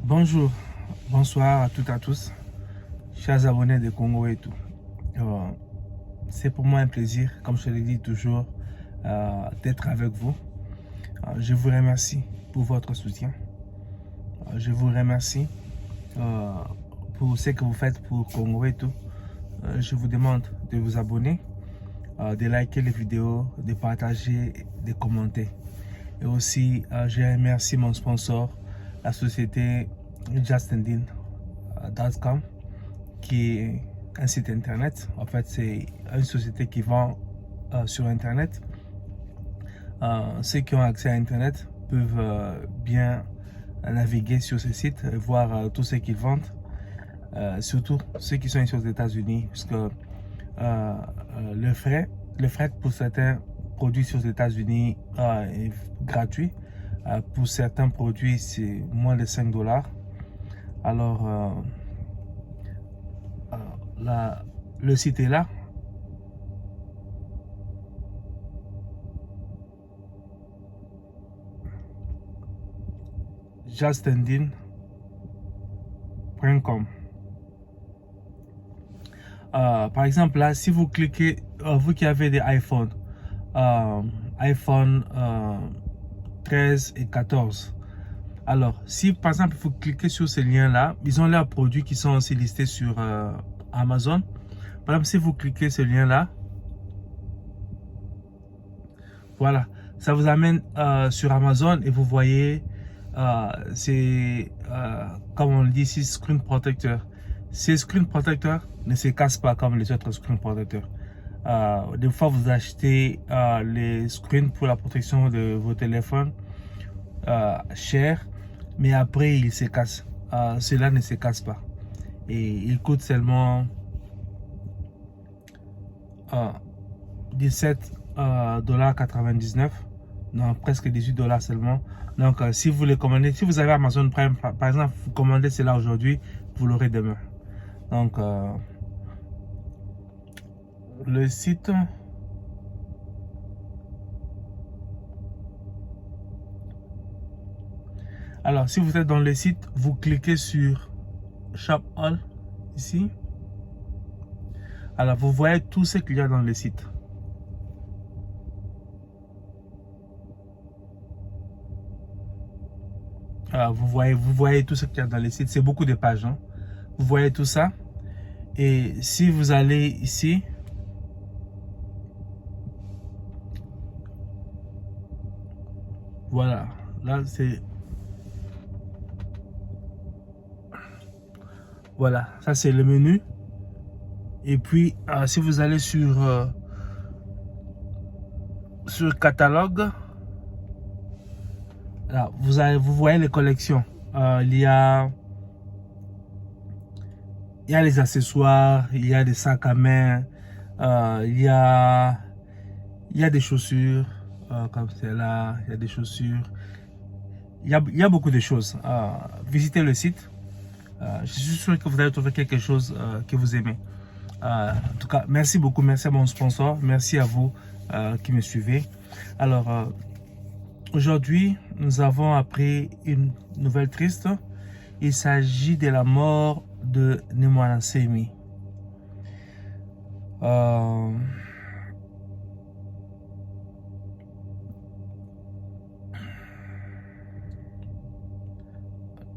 Bonjour, bonsoir à toutes et à tous, chers abonnés de Congo et tout. Euh, c'est pour moi un plaisir, comme je le dis toujours, d'être avec vous. Je vous remercie pour votre soutien. Je vous remercie euh, pour ce que vous faites pour Congo et tout. Je vous demande de vous abonner, de liker les vidéos, de partager, de commenter. Et aussi, je remercie mon sponsor, la société justendin.com, qui est un site internet. En fait, c'est une société qui vend sur internet. Ceux qui ont accès à internet peuvent bien naviguer sur ce site et voir tout ce qu'ils vendent. Surtout ceux qui sont ici aux États-Unis, parce que le fret pour certains produits sur les États-Unis est gratuit. Pour certains produits, c'est moins de 5 dollars. Alors, le site est là. justendin.com. Par exemple, là, si vous cliquez, vous qui avez des iPhone 13 et 14. Alors, si par exemple vous cliquez sur ces liens-là, ils ont leurs produits qui sont aussi listés sur Amazon. Par exemple, si vous cliquez ce lien-là, voilà, ça vous amène sur Amazon et vous voyez, c'est comme on le dit ici, screen protector. Ces screen protectors ne se cassent pas comme les autres screen protectors. Des fois, vous achetez les screens pour la protection de vos téléphones cher, mais après, ils se cassent. Cela ne se casse pas. Et il coûte seulement 17,99 $, non, presque 18 dollars seulement. Donc, si vous les commandez, si vous avez Amazon Prime, par exemple, vous commandez cela aujourd'hui, vous l'aurez demain. Donc, le site, alors si vous êtes dans le site, vous cliquez sur Shop All ici. Alors, vous voyez tout ce qu'il y a dans le site. Vous voyez tout ce qu'il y a dans le site. C'est beaucoup de pages. Hein. Vous voyez tout ça. Et si vous allez ici, voilà. Là, c'est... Voilà. Ça, c'est le menu. Et puis, si vous allez sur catalogue, là, vous voyez les collections. Il y a les accessoires, il y a des sacs à main, il y a des chaussures comme celle-là, il y a des chaussures. Il y a beaucoup de choses. Visitez le site. Je suis sûr que vous allez trouver quelque chose que vous aimez. En tout cas, merci beaucoup. Merci à mon sponsor. Merci à vous qui me suivez. Alors, aujourd'hui, nous avons appris une nouvelle triste. Il s'agit de la mort de Nemwana Semi.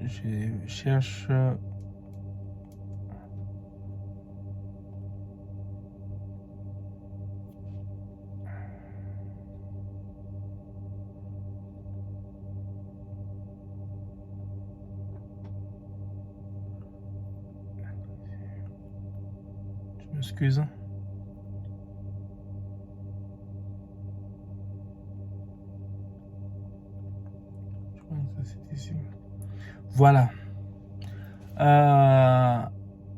Je cherche... Je m'excuse. Je pense que c'est ici. Voilà.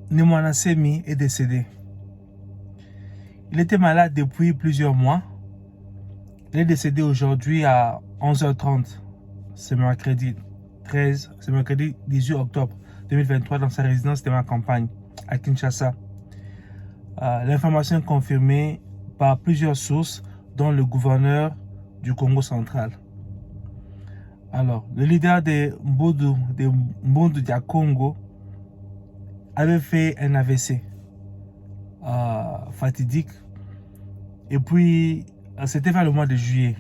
Nemwana Semi est décédé. Il était malade depuis plusieurs mois. Il est décédé aujourd'hui à 11h30. C'est mercredi 18 octobre 2023 dans sa résidence de ma campagne à Kinshasa. L'information est confirmée par plusieurs sources, dont le gouverneur du Congo central. Alors, le leader de Mbundu Dia Congo avait fait un AVC fatidique. Et puis, c'était vers le mois de juillet.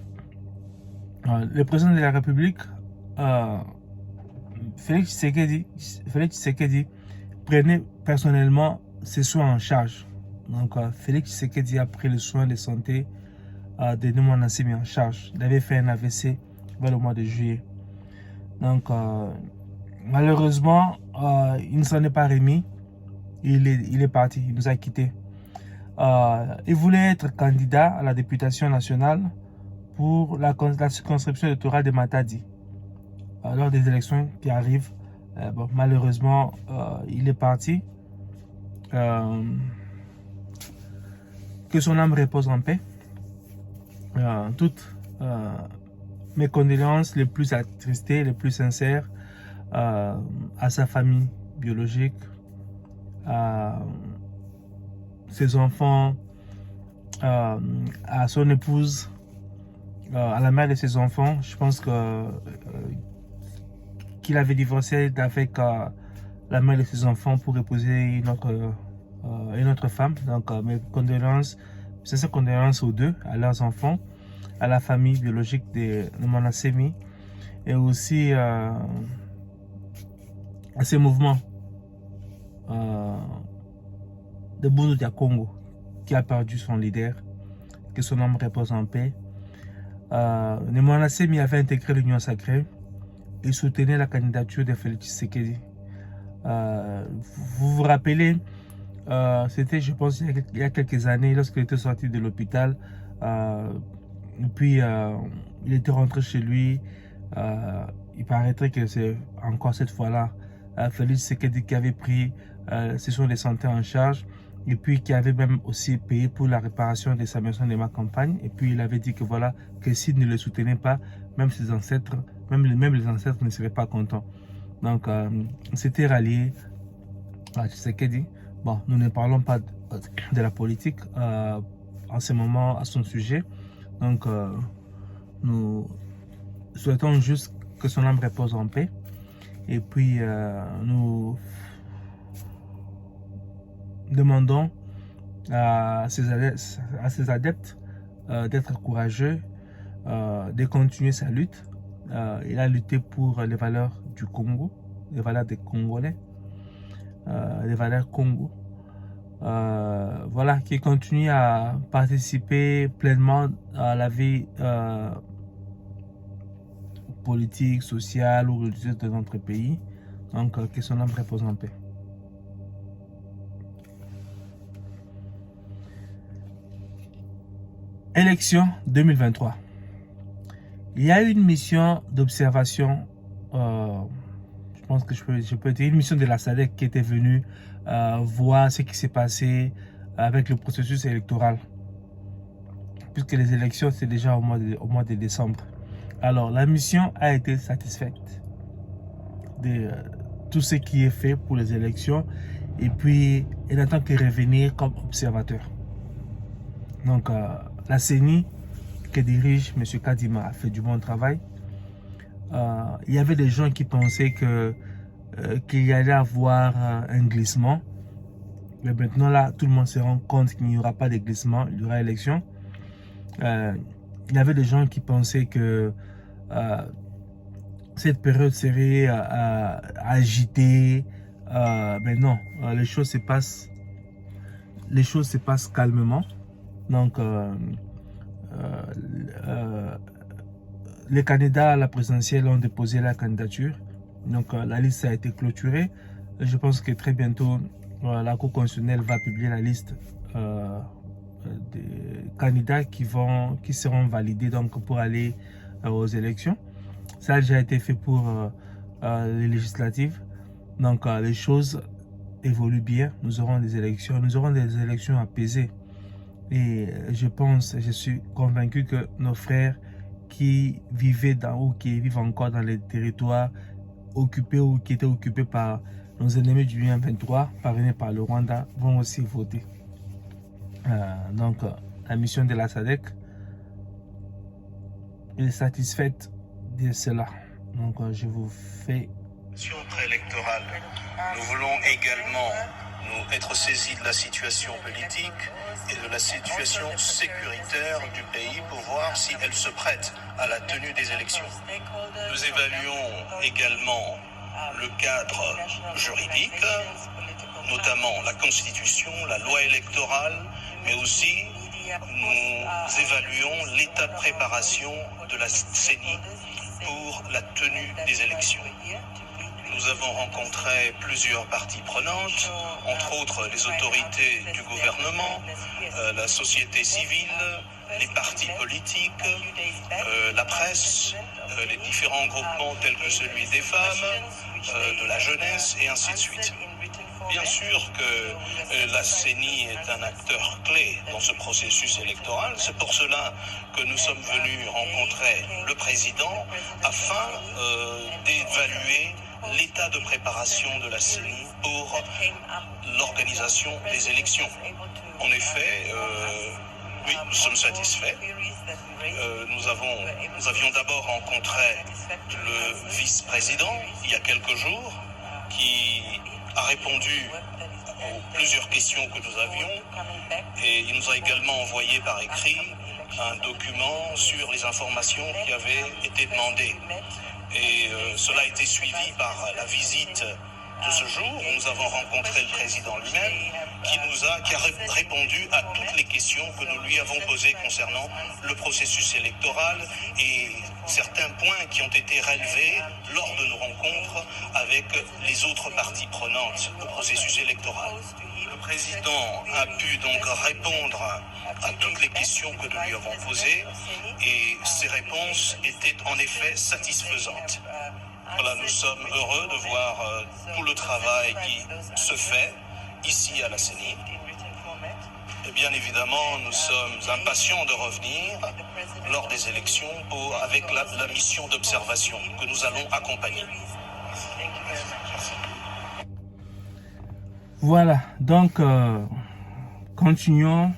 Le président de la République, Félix Tshisekedi, prenait personnellement ses soins en charge. Donc, Félix Tshisekedi a pris le soin de santé de Nemona Nsimi en charge. Il avait fait un AVC vers le mois de juillet. Donc, malheureusement, il ne s'en est pas remis. Il est parti, il nous a quittés. Il voulait être candidat à la députation nationale pour la circonscription électorale de Matadi. Lors des élections qui arrivent, bon, malheureusement, il est parti. Que son âme repose en paix. Toutes mes condoléances les plus attristées, les plus sincères à sa famille biologique, à ses enfants, à son épouse, à la mère de ses enfants. Je pense que qu'il avait divorcé avec la mère de ses enfants pour épouser une autre femme. Donc mes condoléances, sincères condoléances aux deux, à leurs enfants, à la famille biologique de Nemona Nsimi, et aussi à ces mouvements de Mbundu Dia Congo qui a perdu son leader. Que son âme repose en paix. Nemona Nsimi avait intégré l'Union sacrée et soutenait la candidature de Félix Tshisekedi. Vous vous rappelez, c'était, je pense, il y a quelques années, lorsqu'il était sorti de l'hôpital, puis il était rentré chez lui. Il paraîtrait que c'est encore cette fois-là Félix Tshisekedi qui avait pris ses soins de santé en charge, et puis qui avait même aussi payé pour la réparation de sa maison de ma campagne. Et puis il avait dit que voilà, que s'il ne le soutenait pas, même ses ancêtres, même les ancêtres ne seraient pas contents. Donc c'était rallié à Tshisekedi. Bon, nous ne parlons pas de la politique en ce moment à son sujet. Donc nous souhaitons juste que son âme repose en paix. Et puis nous demandons à ses adeptes d'être courageux, de continuer sa lutte. Il a lutté pour les valeurs du Congo, les valeurs des Congolais, les valeurs Congo. Voilà, qui continue à participer pleinement à la vie politique, sociale ou religieuse de notre pays. Donc, que son âme repose en paix. Élection 2023. Il y a eu une mission d'observation, je pense que je peux dire une mission de la SADC qui était venue voir ce qui s'est passé avec le processus électoral. Puisque les élections, c'est déjà au mois de décembre. Alors, la mission a été satisfaite de tout ce qui est fait pour les élections. Et puis, elle n'attend que revenir comme observateur. Donc, la CENI que dirige M. Kadima a fait du bon travail. Il y avait des gens qui pensaient qu'il y allait avoir un glissement. Mais maintenant, là, tout le monde se rend compte qu'il n'y aura pas de glissement. Il y aura élection. Il y avait des gens qui pensaient que cette période serait agitée. Mais non, les choses se passent calmement. Donc, les candidats à la présidentielle ont déposé la candidature. Donc, la liste a été clôturée. Je pense que très bientôt, la Cour constitutionnelle va publier la liste des candidats qui seront validés donc, pour aller aux élections. Ça a déjà été fait pour les législatives. Donc, les choses évoluent bien. Nous aurons des élections apaisées. Et je suis convaincu que nos frères qui vivaient ou qui vivent encore dans les territoires occupés ou qui étaient occupés par nos ennemis du M23, parrainés par le Rwanda, vont aussi voter. Donc, la mission de la SADC est satisfaite de cela. Donc, je vous fais... Préélectorale. Nous voulons également nous être saisis de la situation politique et de la situation sécuritaire du pays pour voir si elle se prête à la tenue des élections. Nous évaluons également le cadre juridique, notamment la Constitution, la loi électorale, mais aussi nous évaluons l'état de préparation de la CENI pour la tenue des élections. Nous avons rencontré plusieurs parties prenantes, entre autres les autorités du gouvernement, la société civile, les partis politiques, la presse, les différents groupements tels que celui des femmes, de la jeunesse et ainsi de suite. Bien sûr que la CENI est un acteur clé dans ce processus électoral. C'est pour cela que nous sommes venus rencontrer le président afin d'évaluer l'état de préparation de la CENI pour l'organisation des élections. En effet, oui, nous sommes satisfaits. Nous avions d'abord rencontré le vice-président il y a quelques jours qui a répondu aux plusieurs questions que nous avions et il nous a également envoyé par écrit un document sur les informations qui avaient été demandées. Et cela a été suivi par la visite de ce jour où nous avons rencontré le président lui-même qui a répondu à toutes les questions que nous lui avons posées concernant le processus électoral et certains points qui ont été relevés lors de nos rencontres avec les autres parties prenantes au processus électoral. Le président a pu donc répondre à toutes les questions que nous lui avons posées et ses réponses étaient en effet satisfaisantes. Voilà, nous sommes heureux de voir tout le travail qui se fait ici à la CENI. Et bien évidemment, nous sommes impatients de revenir lors des élections avec la mission d'observation que nous allons accompagner. Voilà, donc continuons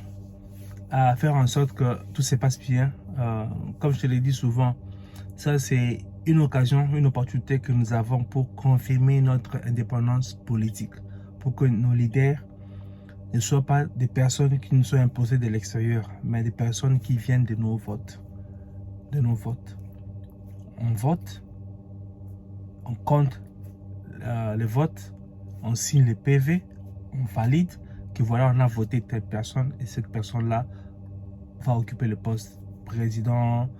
à faire en sorte que tout se passe bien. Comme je te l'ai dit souvent, ça c'est une occasion, une opportunité que nous avons pour confirmer notre indépendance politique, pour que nos leaders ne soient pas des personnes qui nous sont imposées de l'extérieur, mais des personnes qui viennent de nos votes. On vote, on compte les votes, on signe les PV, on valide que voilà, on a voté telle personne et cette personne-là va occuper le poste président,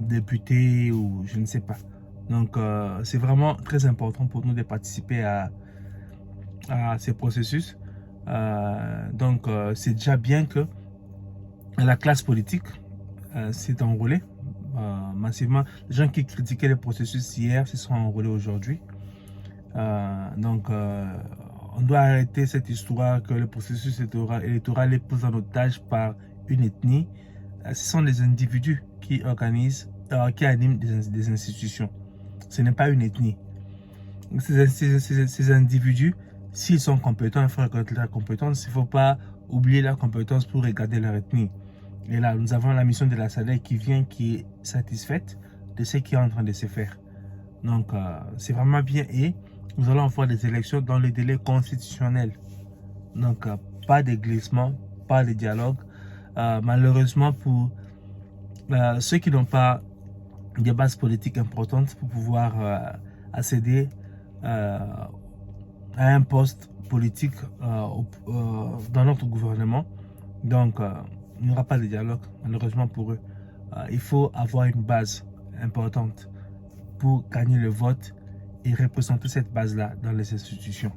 député ou je ne sais pas. Donc c'est vraiment très important pour nous de participer à ces processus. Donc c'est déjà bien que la classe politique s'est enrôlée massivement. Les gens qui critiquaient le processus hier se sont enrôlés aujourd'hui. Donc on doit arrêter cette histoire que le processus électoral est pris en otage par une ethnie. Ce sont les individus qui organisent, qui animent des institutions. Ce n'est pas une ethnie. Ces individus, s'ils sont compétents, il faut reconnaître leur compétence. Il ne faut pas oublier leur compétence pour regarder leur ethnie. Et là, nous avons la mission de la SADC qui est satisfaite de ce qui est en train de se faire. Donc, c'est vraiment bien. Et nous allons avoir des élections dans le délai constitutionnel. Donc, pas de glissement, pas de dialogue. Malheureusement, pour ceux qui n'ont pas des bases politiques importantes pour pouvoir accéder à un poste politique dans notre gouvernement. Donc, il n'y aura pas de dialogue, malheureusement pour eux. Il faut avoir une base importante pour gagner le vote et représenter cette base-là dans les institutions.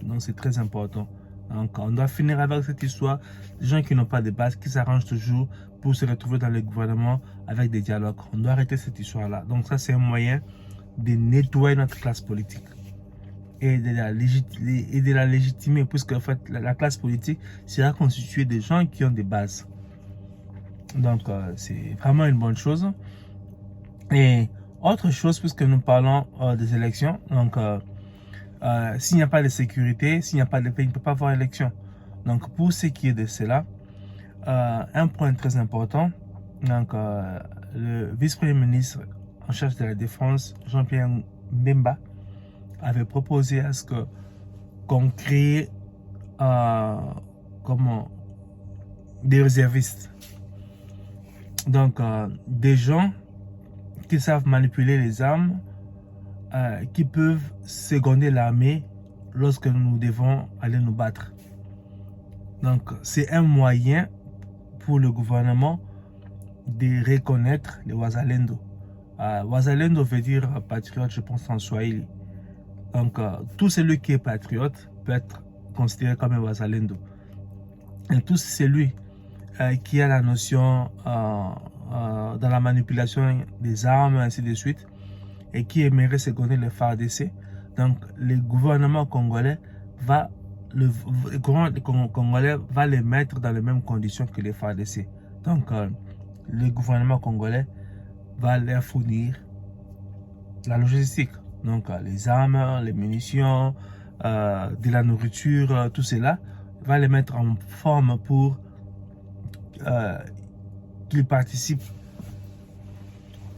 Donc, c'est très important. Donc, on doit finir avec cette histoire. Les gens qui n'ont pas de base, qui s'arrangent toujours pour se retrouver dans le gouvernement avec des dialogues. On doit arrêter cette histoire-là. Donc, ça, c'est un moyen de nettoyer notre classe politique et de la légitimer, puisque en fait, la classe politique sera constituée de gens qui ont des bases. Donc, c'est vraiment une bonne chose. Et autre chose, puisque nous parlons des élections, donc, s'il n'y a pas de sécurité, s'il n'y a pas de paix, il ne peut pas avoir élection. Donc, pour ce qui est de cela, un point très important, donc, le vice-premier ministre en charge de la défense, Jean-Pierre Bemba, avait proposé à ce qu'on crée des réservistes. Donc, des gens qui savent manipuler les armes, qui peuvent seconder l'armée lorsque nous devons aller nous battre. Donc, c'est un moyen pour le gouvernement de reconnaître les Wazalendo. Wazalendo veut dire patriote, je pense, en Swahili. Donc, tout celui qui est patriote peut être considéré comme un Wazalendo. Et tout celui qui a la notion dans la manipulation des armes, ainsi de suite, et qui aimerait seconder le FARDC, donc le gouvernement congolais va les mettre dans les mêmes conditions que les FARDC. Donc, le gouvernement congolais va leur fournir la logistique. Donc, les armes, les munitions, de la nourriture, tout cela, va les mettre en forme pour qu'ils participent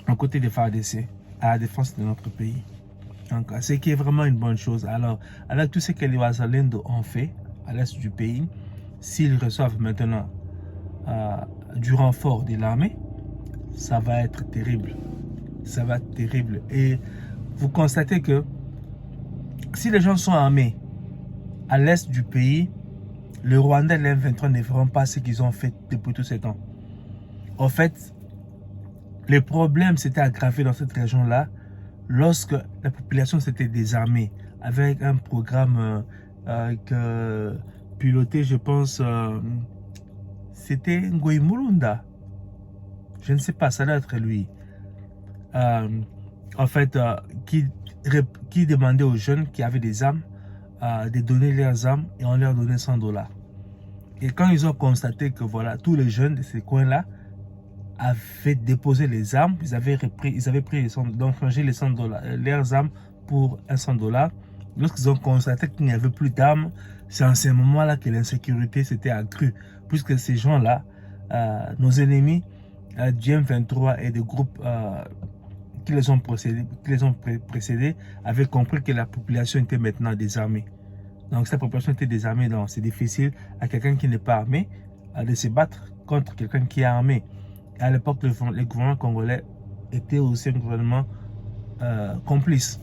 aux côtés des FARDC à la défense de notre pays. Donc, ce qui est vraiment une bonne chose. Alors, avec tout ce que les Wazalendo ont fait à l'est du pays, s'ils reçoivent maintenant du renfort de l'armée, ça va être terrible. Ça va être terrible. Et vous constatez que si les gens sont armés à l'est du pays, le Rwanda et l'M23 ne feront pas ce qu'ils ont fait depuis tous ces temps. En fait, les problèmes s'étaient aggravés dans cette région-là lorsque la population s'était désarmée avec un programme que piloté, je pense, c'était Ngoï Mulunda. Je ne sais pas, ça doit être lui. En fait, qui demandait aux jeunes qui avaient des armes de donner leurs armes et on leur donnait $100. Et quand ils ont constaté que voilà, tous les jeunes de ces coins-là avaient déposé les armes, ils avaient pris les $100, donc changé les $100, leurs armes pour un $100. Lorsqu'ils ont constaté qu'il n'y avait plus d'armes, c'est en ce moment-là que l'insécurité s'était accrue, puisque ces gens-là, nos ennemis du M23 et des groupes qui les ont précédés avaient compris que la population était maintenant désarmée. Donc cette population était désarmée, donc c'est difficile à quelqu'un qui n'est pas armé de se battre contre quelqu'un qui est armé. Et à l'époque, le gouvernement congolais était aussi un gouvernement complice.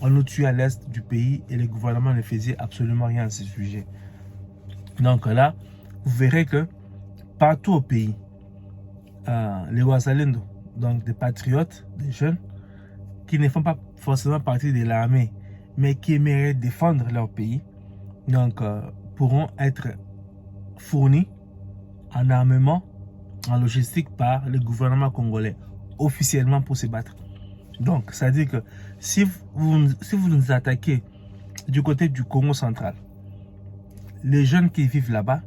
On nous tuait à l'est du pays et le gouvernement ne faisait absolument rien à ce sujet. Donc là, vous verrez que partout au pays, les Wazalendo, donc des patriotes, des jeunes, qui ne font pas forcément partie de l'armée, mais qui aimeraient défendre leur pays, donc pourront être fournis en armement, en logistique par le gouvernement congolais, officiellement pour se battre. Donc, ça veut dire que si vous nous attaquez du côté du Congo central, les jeunes qui vivent là-bas,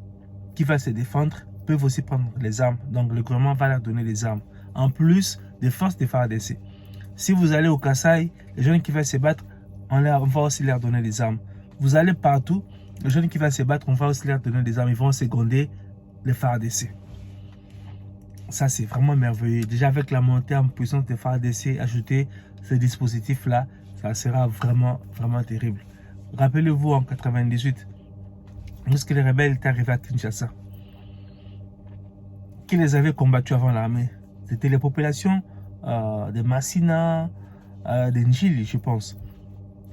qui vont se défendre, peuvent aussi prendre les armes. Donc, le gouvernement va leur donner les armes, en plus des forces des FARDC. Si vous allez au Kasaï, les jeunes qui vont se battre, on va aussi leur donner des armes. Vous allez partout, les jeunes qui vont se battre, on va aussi leur donner des armes. Ils vont seconder les FARDC. Ça, c'est vraiment merveilleux. Déjà, avec la montée en puissance des FARDC, ajouter ce dispositif-là, ça sera vraiment, vraiment terrible. Rappelez-vous, en 98, lorsque les rebelles étaient arrivés à Kinshasa, qui les avait combattus avant l'armée? C'était les populations de Massina, de Njili, je pense,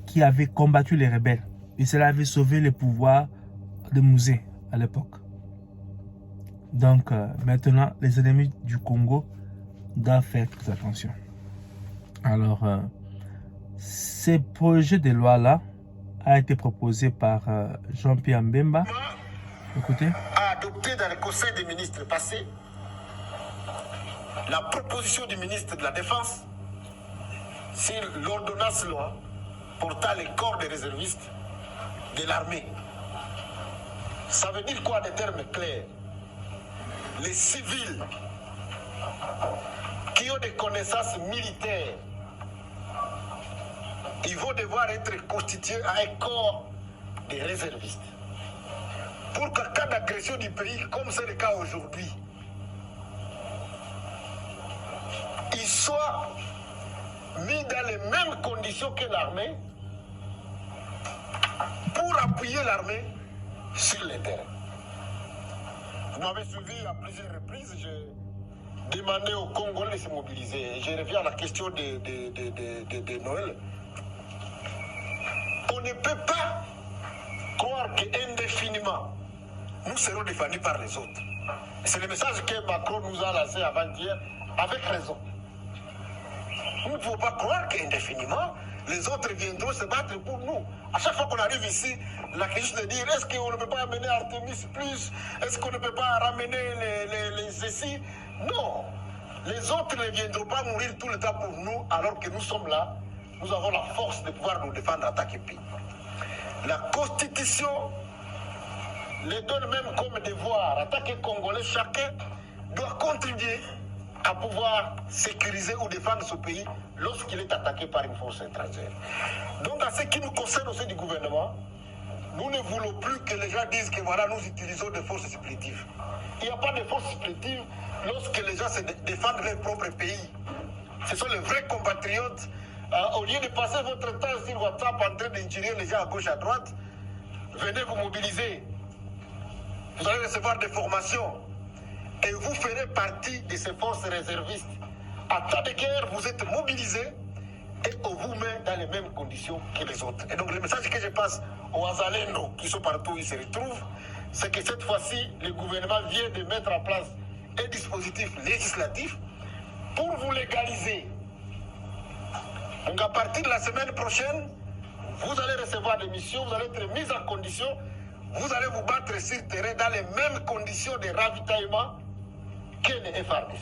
qui avaient combattu les rebelles. Et cela avait sauvé le pouvoir de Mouzé à l'époque. Donc maintenant, les ennemis du Congo doivent faire très attention. Alors, ce projet de loi-là a été proposé par Jean-Pierre Bemba. Écoutez. A adopté dans le Conseil des ministres passé la proposition du ministre de la Défense sur l'ordonnance loi portant les corps des réservistes de l'armée. Ça veut dire quoi, des termes clairs? Les civils qui ont des connaissances militaires, ils vont devoir être constitués à un corps des réservistes. Pour qu'en cas d'agression du pays, comme c'est le cas aujourd'hui, ils soient mis dans les mêmes conditions que l'armée pour appuyer l'armée sur les terrains. Vous m'avez suivi à plusieurs reprises, j'ai demandé aux Congolais de se mobiliser. Je reviens à la question de Noël. On ne peut pas croire qu'indéfiniment, nous serons défendus par les autres. C'est le message que Macron nous a lancé avant-hier, avec raison. Nous ne pouvons pas croire qu'indéfiniment, les autres viendront se battre pour nous. À chaque fois qu'on arrive ici, la question de dire est-ce qu'on ne peut pas amener Artemis Plus? Est-ce qu'on ne peut pas ramener les ceci? Non. Les autres ne viendront pas mourir tout le temps pour nous, alors que nous sommes là. Nous avons la force de pouvoir nous défendre en tant que pays. La Constitution les donne même comme devoir. En tant que Congolais, chacun doit contribuer à pouvoir sécuriser ou défendre ce pays lorsqu'il est attaqué par une force étrangère. Donc, à ce qui nous concerne au sein du gouvernement, nous ne voulons plus que les gens disent que voilà, nous utilisons des forces supplétives. Il n'y a pas de forces supplétives lorsque les gens se défendent leur propre pays. Ce sont les vrais compatriotes. Au lieu de passer votre temps sur WhatsApp en train d'injurier les gens à gauche, à droite, venez vous mobiliser. Vous allez recevoir des formations et vous ferez partie de ces forces réservistes. En temps de guerre, vous êtes mobilisés et on vous met dans les mêmes conditions que les autres. Et donc le message que je passe aux Azalendo qui sont partout où ils se retrouvent, c'est que cette fois-ci, le gouvernement vient de mettre en place un dispositif législatif pour vous légaliser. Donc à partir de la semaine prochaine, vous allez recevoir des missions, vous allez être mis en condition, vous allez vous battre sur le terrain dans les mêmes conditions de ravitaillement que les FARDC.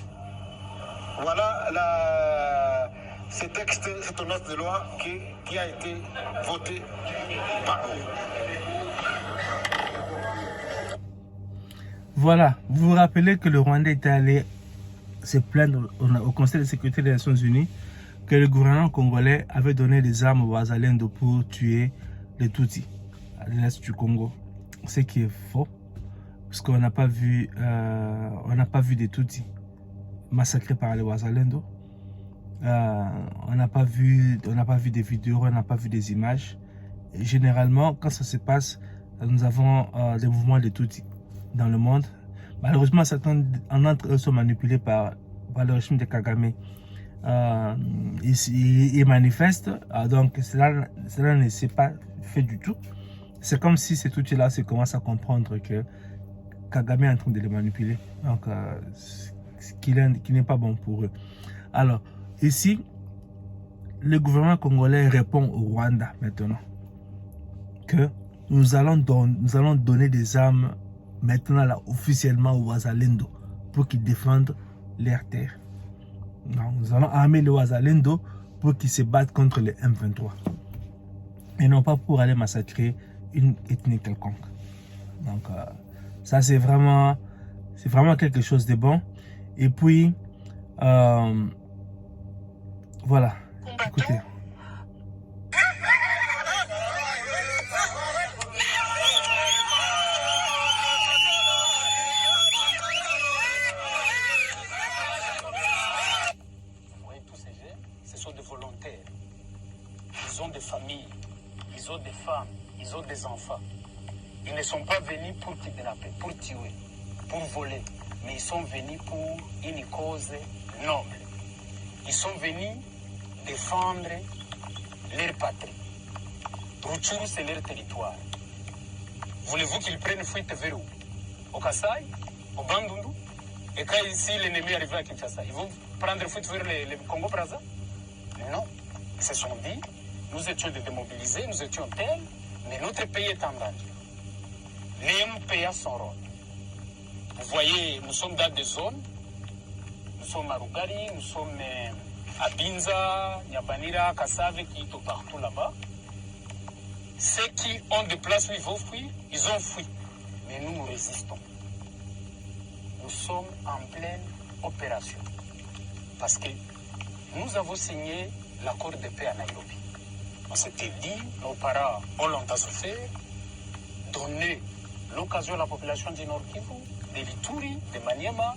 Voilà ce texte, cette ordonnance de loi qui a été voté par nous. Voilà, vous vous rappelez que le Rwandais était allé se plaindre au Conseil de sécurité des Nations Unies que le gouvernement congolais avait donné des armes aux Wazalendo pour tuer les Tutsis à l'est du Congo. Ce qui est faux, parce qu'on n'a pas vu, des Tutsis massacrés par les Wazalendo. On n'a pas vu des vidéos, on n'a pas vu des images. Et généralement, quand ça se passe, nous avons des mouvements de Tutsis dans le monde. Malheureusement, certains d'entre eux sont manipulés par le régime de Kagame. Ils manifestent, donc cela ne s'est pas fait du tout. C'est comme si ces Tutsis-là se commencent à comprendre que Kagame est en train de les manipuler, donc ce qui n'est pas bon pour eux. Alors, ici, le gouvernement congolais répond au Rwanda maintenant que nous allons donner des armes maintenant là, officiellement aux Wazalendo pour qu'ils défendent leurs terres. Donc, nous allons armer les Wazalendo pour qu'ils se battent contre les M23 et non pas pour aller massacrer une ethnie quelconque. Donc ça c'est vraiment quelque chose de bon. Et puis voilà, écoutez. Ils ont des familles, ils ont des femmes, ils ont des enfants. Ils ne sont pas venus pour kidnapper, pour tuer, pour voler, mais ils sont venus pour une cause noble. Ils sont venus défendre leur patrie. Rutshuru, c'est leur territoire. Voulez-vous qu'ils prennent fuite vers où? Au Kasaï, au Bandundu? Et quand ici l'ennemi arrive à Kinshasa, ils vont prendre fuite vers le Congo-Brazza? Non. Ils se sont dit, nous étions démobilisés, nous étions tels, mais notre pays est en danger. Les MPA son rôle. Vous voyez, nous sommes dans des zones, nous sommes à Rugari, nous sommes à Binza, Nyabanira, Kassave, qui sont partout là-bas. Ceux qui ont des places où ils vont fuir, ils ont fui. Mais nous, nous résistons. Nous sommes en pleine opération. Parce que nous avons signé l'accord de paix à Nairobi. On s'était dit, nos parents ont longtemps souffert, donner l'occasion à la population du Nord Kivu, de Lituri, de Maniema,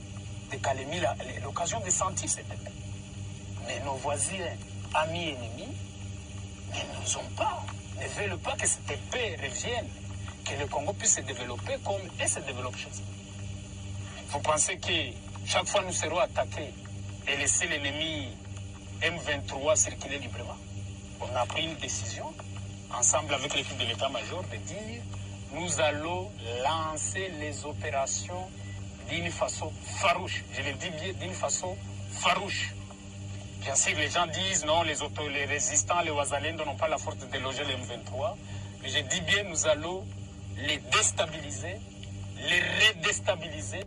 de Kalemi, l'occasion de sentir cette paix. Mais nos voisins amis ennemis, ne nous ont pas, ne veulent pas que cette paix revienne, que le Congo puisse se développer comme elle se développe chez eux. Vous pensez que chaque fois nous serons attaqués et laisser l'ennemi M23 circuler librement? On a pris une décision, ensemble avec l'équipe de l'état-major, de dire nous allons lancer les opérations d'une façon farouche. Je le dis bien, d'une façon farouche. Bien sûr, les gens disent non, les résistants, les Wazalendo n'ont pas la force de déloger les M23. Mais je dis bien, nous allons les déstabiliser, les redéstabiliser.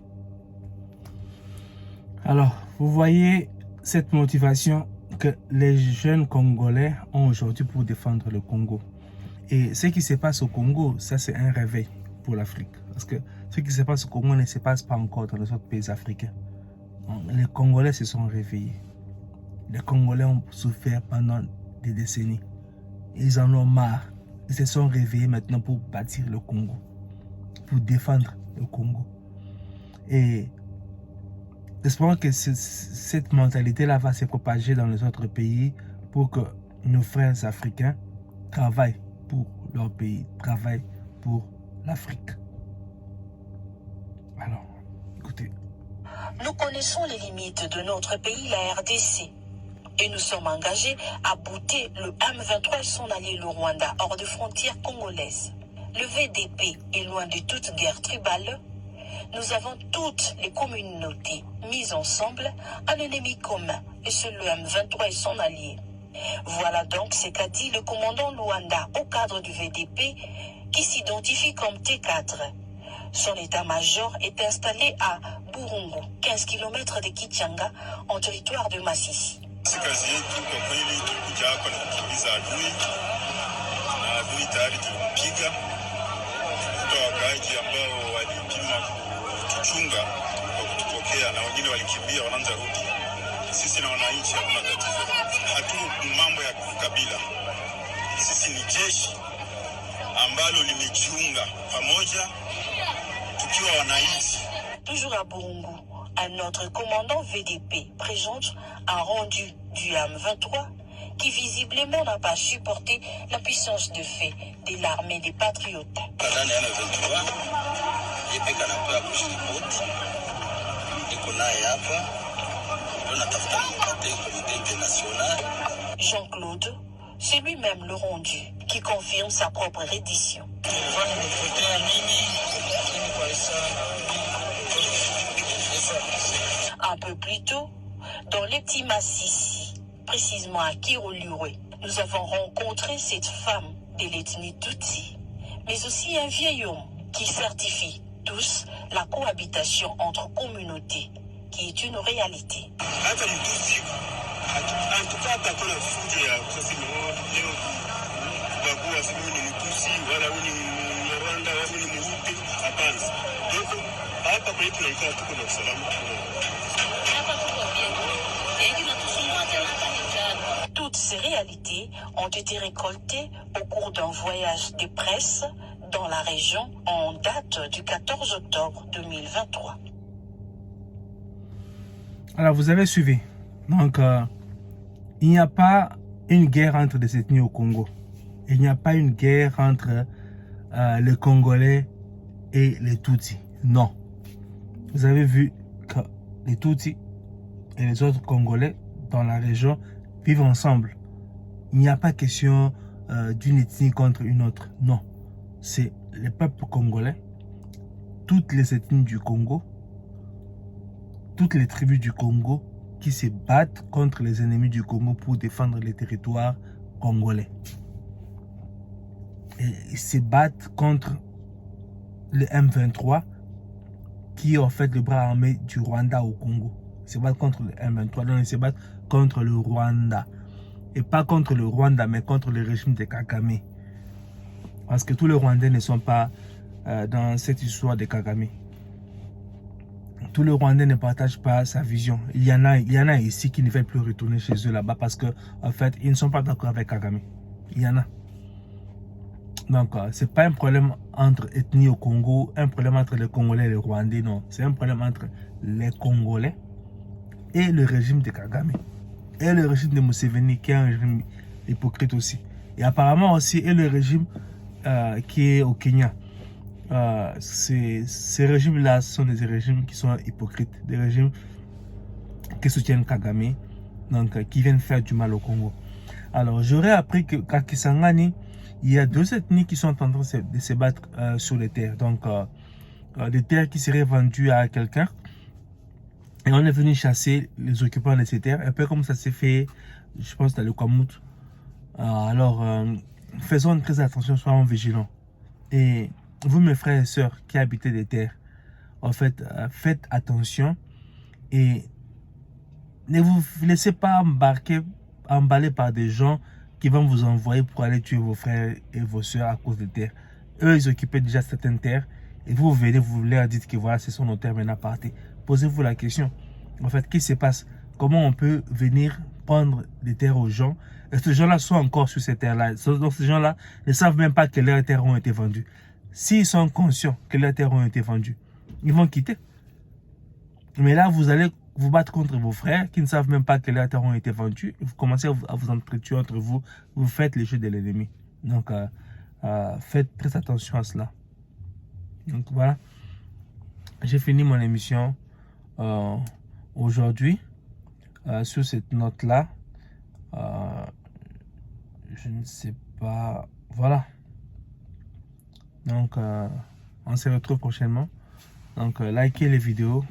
Alors, vous voyez cette motivation que les jeunes Congolais ont aujourd'hui pour défendre le Congo. Et ce qui se passe au Congo, ça c'est un réveil pour l'Afrique. Parce que ce qui se passe au Congo ne se passe pas encore dans les autres pays africains. Les Congolais se sont réveillés. Les Congolais ont souffert pendant des décennies. Ils en ont marre. Ils se sont réveillés maintenant pour bâtir le Congo. Pour défendre le Congo. Et espérons que cette mentalité-là va se propager dans les autres pays pour que nos frères africains travaillent pour leur pays, travaillent pour l'Afrique. Alors, écoutez. Nous connaissons les limites de notre pays, la RDC, et nous sommes engagés à bouter le M23 et son allié le Rwanda hors des frontières congolaises. Le VDP est loin de toute guerre tribale. Nous avons toutes les communautés mises ensemble, un ennemi commun, et c'est le M23 et son allié. Voilà donc ce qu'a dit le commandant Luanda au cadre du VDP qui s'identifie comme T4. Son état-major est installé à Burungu, 15 km de Kichanga, en territoire de Masisi. Kazi yetu kwa kweli tulikuja hapa na kukimbiza adui na adui tayari tulimpiga. Kwa wakaaji ambao walipima kutuchunga kwa kutupokea na wengine walikimbia wanaanza rudi. Sisi na wananchi hakuna tatizo. Hatu mambo ya kabila. Sisi ni jeshi ambalo limejiunga pamoja tukiwa wananchi. Toujours à Burungu, un autre commandant VDP présente un rendu du M23 qui visiblement n'a pas supporté la puissance de fait de l'armée des patriotes. Jean-Claude, c'est lui-même le rendu qui confirme sa propre reddition. Un peu plus tôt, dans les petits Massissi, précisément à Kirolurwe, nous avons rencontré cette femme de l'ethnie Tutsi, mais aussi un vieil homme qui certifie tous la cohabitation entre communautés, qui est une réalité. Toutes ces réalités ont été récoltées au cours d'un voyage de presse dans la région en date du 14 octobre 2023. Alors, vous avez suivi. Donc, il n'y a pas une guerre entre les ethnies au Congo. Il n'y a pas une guerre entre les Congolais et les Tutsis. Non. Vous avez vu que les Tutsis et les autres Congolais dans la région vivent ensemble. Il n'y a pas question d'une ethnie contre une autre. Non. C'est le peuple congolais, toutes les ethnies du Congo, toutes les tribus du Congo qui se battent contre les ennemis du Congo pour défendre les territoires congolais. Et ils se battent contre le M23 qui est en fait le bras armé du Rwanda au Congo. Ils se battent contre le M23, donc ils se battent contre le Rwanda. Et pas contre le Rwanda, mais contre le régime de Kagame. Parce que tous les Rwandais ne sont pas dans cette histoire de Kagame. Tous les Rwandais ne partagent pas sa vision. Il y en a ici qui ne veulent plus retourner chez eux là-bas parce que en fait, ils ne sont pas d'accord avec Kagame. Il y en a. Donc, c'est pas un problème entre ethnies au Congo, un problème entre les Congolais et les Rwandais, non. C'est un problème entre les Congolais et le régime de Kagame. et le régime de Museveni, qui est un régime hypocrite aussi. Et apparemment aussi, et le régime qui est au Kenya. Ces régimes-là sont des régimes qui sont hypocrites, des régimes qui soutiennent Kagame, donc qui viennent faire du mal au Congo. Alors, j'aurais appris qu'à Kisangani, il y a 2 ethnies qui sont en train de se battre sur les terres. Donc, des terres qui seraient vendues à quelqu'un. Et on est venu chasser les occupants de ces terres, un peu comme ça s'est fait, je pense, dans le Kwamout. Alors, faisons très attention, soyons vigilants. Et vous, mes frères et sœurs qui habitez des terres, en fait, faites attention et ne vous laissez pas emballer par des gens qui vont vous envoyer pour aller tuer vos frères et vos sœurs à cause des terres. Eux, ils occupaient déjà certaines terres et vous venez, vous leur dites que voilà, ce sont nos terres, maintenant partez. Posez-vous la question. En fait, qu'est-ce qui se passe? Comment on peut venir prendre des terres aux gens? Et ces gens-là sont encore sur ces terres-là. Donc, ces gens-là ne savent même pas que leurs terres ont été vendues. S'ils sont conscients que leurs terres ont été vendues, ils vont quitter. Mais là, vous allez vous battre contre vos frères qui ne savent même pas que leurs terres ont été vendues. Vous commencez à vous entretuer entre vous. Vous faites les jeux de l'ennemi. Donc, faites très attention à cela. Donc, voilà. J'ai fini mon émission aujourd'hui sur cette note-là. Je ne sais pas. Voilà. Donc, on se retrouve prochainement. Donc, likez les vidéos,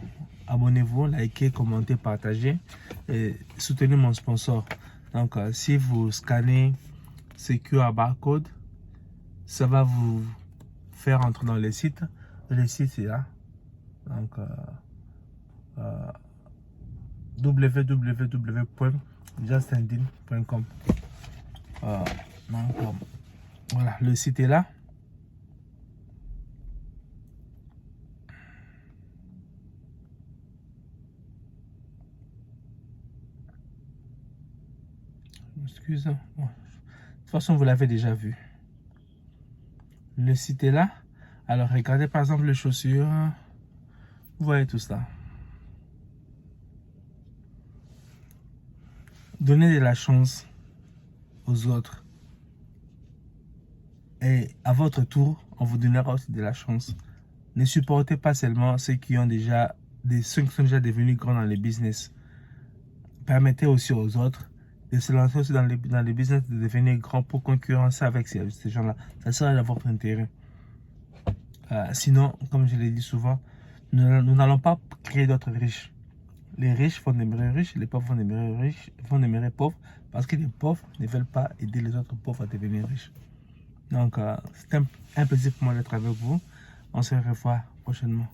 abonnez-vous, likez, commentez, partagez et soutenez mon sponsor. Donc, si vous scannez ce QR barcode, ça va vous faire entrer dans le site. Le site, c'est là. Donc, www.justindine.com. Voilà, le site est là. Excusez. Bon. De toute façon, vous l'avez déjà vu. Le site est là. Alors, regardez par exemple les chaussures. Vous voyez tout ça. Donnez de la chance aux autres. Et à votre tour, on vous donnera aussi de la chance. Ne supportez pas seulement ceux qui ont déjà ceux qui sont déjà devenus grands dans les business. Permettez aussi aux autres de se lancer aussi dans les business, de devenir grands pour concurrencer avec ces gens-là. Ça sera dans votre intérêt. Sinon, comme je l'ai dit souvent, nous n'allons pas créer d'autres riches. Les riches vont demeurer riches, les pauvres vont demeurer riches, vont demeurer pauvres, parce que les pauvres ne veulent pas aider les autres pauvres à devenir riches. Donc, c'est un plaisir pour moi d'être avec vous. On se revoit prochainement.